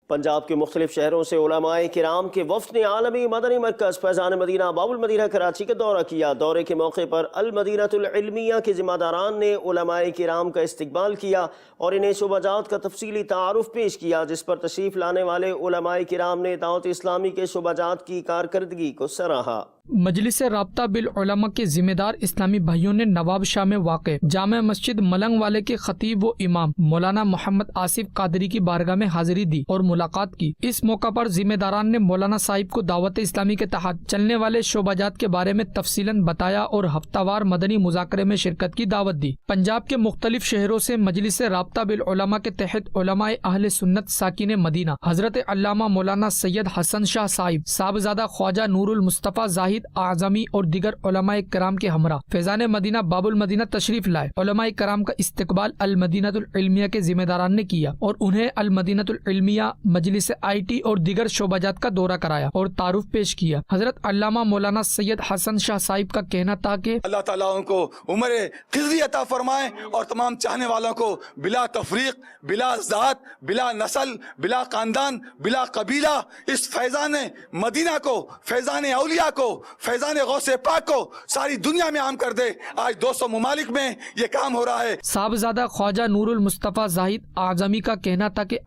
پنجاب کے مختلف شہروں سے علماء کرام کے وفد نے عالمی مدنی مرکز فیضان مدینہ باب المدینہ کراچی کا دورہ کیا۔ دورے کے موقع پر المدینہ العلمیہ کے ذمہ داران نے علماء کرام کا استقبال کیا اور انہیں شعبہ جات کا تفصیلی تعارف پیش کیا، جس پر تشریف لانے والے علماء کرام نے دعوت اسلامی کے شعبہ جات کی کارکردگی کو سراہا۔ مجلس رابطہ بالعلماء کے ذمہ دار اسلامی بھائیوں نے نواب شاہ میں واقع جامع مسجد ملنگ والے کے خطیب و امام مولانا محمد آصف قادری کی بارگاہ میں حاضری دی اور ملاقات کی۔ اس موقع پر ذمہ داران نے مولانا صاحب کو دعوت اسلامی کے تحت چلنے والے شعبہ جات کے بارے میں تفصیلاً بتایا اور ہفتہ وار مدنی مذاکرے میں شرکت کی دعوت دی۔ پنجاب کے مختلف شہروں سے مجلس رابطہ بالعلماء کے تحت علماء اہل سنت ساکن مدینہ حضرت علامہ مولانا سید حسن شاہ صاحب، صاحبزادہ خواجہ نور المصطفیٰ زاہد اعظمی اور دیگر علماء کرام کے ہمراہ فیضان مدینہ باب المدینہ تشریف لائے۔ علماء کرام کا استقبال المدینہ العلمیہ کے ذمہ داران نے کیا اور انہیں المدینہ العلمیہ، مجلس آئی ٹی اور دیگر شعبہ جات کا دورہ کرایا اور تعارف پیش کیا۔ حضرت علامہ مولانا سید حسن شاہ صاحب کا کہنا تھا کہ اللہ تعالیٰ ان کو عمر خضری عطا فرمائے اور تمام چاہنے والوں کو بلا تفریق، بلا ذات، بلا نسل، بلا خاندان، بلا قبیلہ اس فیضان مدینہ کو، فیضان اولیاء کو، فیضان غوث پاک کو ساری دنیا میں عام کر دے۔ آج 200 ممالک میں یہ کام ہو رہا ہے۔ صاحبزادہ خواجہ نور المصطفیٰ زاہد اعظمی کا کہنا تھا کہ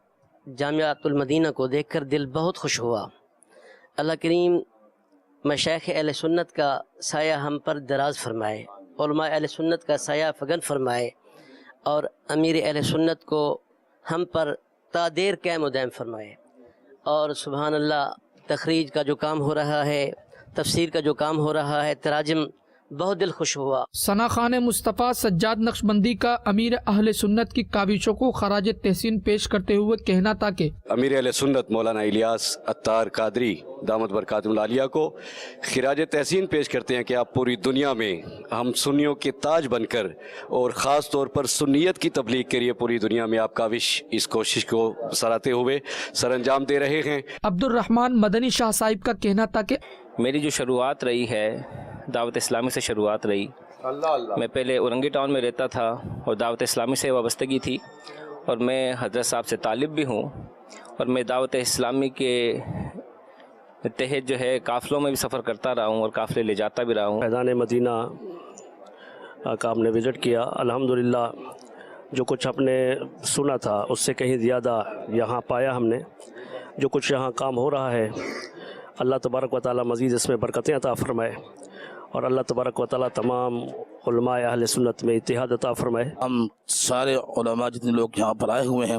جامعۃ المدینہ کو دیکھ کر دل بہت خوش ہوا۔ اللہ کریم مشائخ اہل سنت کا سایہ ہم پر دراز فرمائے، علماء اہل سنت کا سایہ فگن فرمائے اور امیر اہل سنت کو ہم پر تا دیر قائم و دائم فرمائے۔ اور سبحان اللہ، تخریج کا جو کام ہو رہا ہے، تفسیر کا جو کام ہو رہا ہے، تراجم، بہت دل خوش ہوا۔ ثنا خان مصطفیٰ سجاد نقشبندی کا امیر اہل سنت کی کاوشوں کو خراج تحسین پیش کرتے ہوئے کہنا تھا کہ امیر اہل سنت مولانا الیاس عطار قادری دامت برکاتہم العالیہ کو خراج تحسین پیش کرتے ہیں کہ آپ پوری دنیا میں ہم سنیوں کے تاج بن کر اور خاص طور پر سنیت کی تبلیغ کے لیے پوری دنیا میں آپ کاوش اس کوشش کو سراہتے ہوئے سر انجام دے رہے ہیں۔ عبد الرحمن مدنی شاہ صاحب کا کہنا تھا کہ میری جو شروعات رہی ہے دعوت اسلامی سے شروعات رہی۔ میں پہلے اورنگی ٹاؤن میں رہتا تھا اور دعوت اسلامی سے وابستگی تھی اور میں حضرت صاحب سے طالب بھی ہوں اور میں دعوت اسلامی کے تحت جو ہے قافلوں میں بھی سفر کرتا رہا ہوں اور قافلے لے جاتا بھی رہا ہوں۔ فیضان مدینہ کا ہم نے وزٹ کیا، الحمدللہ جو کچھ ہم نے سنا تھا اس سے کہیں زیادہ یہاں پایا ہم نے۔ جو کچھ یہاں کام ہو رہا ہے اللہ تبارک و تعالیٰ مزید اس میں برکتیں عطا فرمائے اور اللہ تبارک و تعالیٰ تمام علماء اہل سنت میں اتحاد عطا فرمائے۔ ہم سارے علماء جتنے لوگ یہاں پر آئے ہوئے ہیں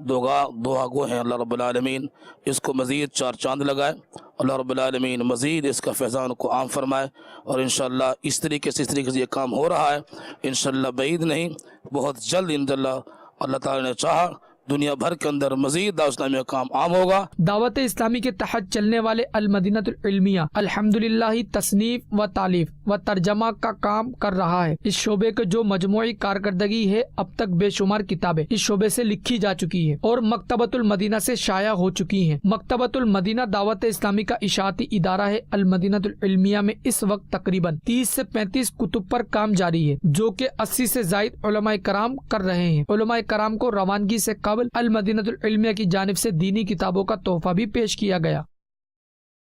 دعا گو ہیں اللہ رب العالمین اس کو مزید چار چاند لگائے، اللہ رب العالمین مزید اس کا فیضان کو عام فرمائے اور انشاءاللہ اس طریقے سے یہ کام ہو رہا ہے انشاءاللہ بعید نہیں، بہت جلد انشاءاللہ اللہ تعالیٰ نے چاہا دنیا بھر کے اندر مزید دعوت اسلامی کا کام عام ہوگا۔ دعوت اسلامی کے تحت چلنے والے المدینہ العلمیہ الحمدللہ تصنیف و تالیف و ترجمہ کا کام کر رہا ہے۔ اس شعبے کے جو مجموعی کارکردگی ہے، اب تک بے شمار کتابیں اس شعبے سے لکھی جا چکی ہیں اور مکتبۃ المدینہ سے شائع ہو چکی ہیں۔ مکتبۃ المدینہ دعوت اسلامی کا اشاعتی ادارہ ہے۔ المدینہ العلمیہ میں اس وقت تقریباً 30 سے 35 کتب پر کام جاری ہے، جو کہ 80 سے زائد علماء کرام کر رہے ہیں۔ علماء کرام کو روانگی سے قبل المدینہ العلمیہ کی جانب سے دینی کتابوں کا تحفہ بھی پیش کیا گیا۔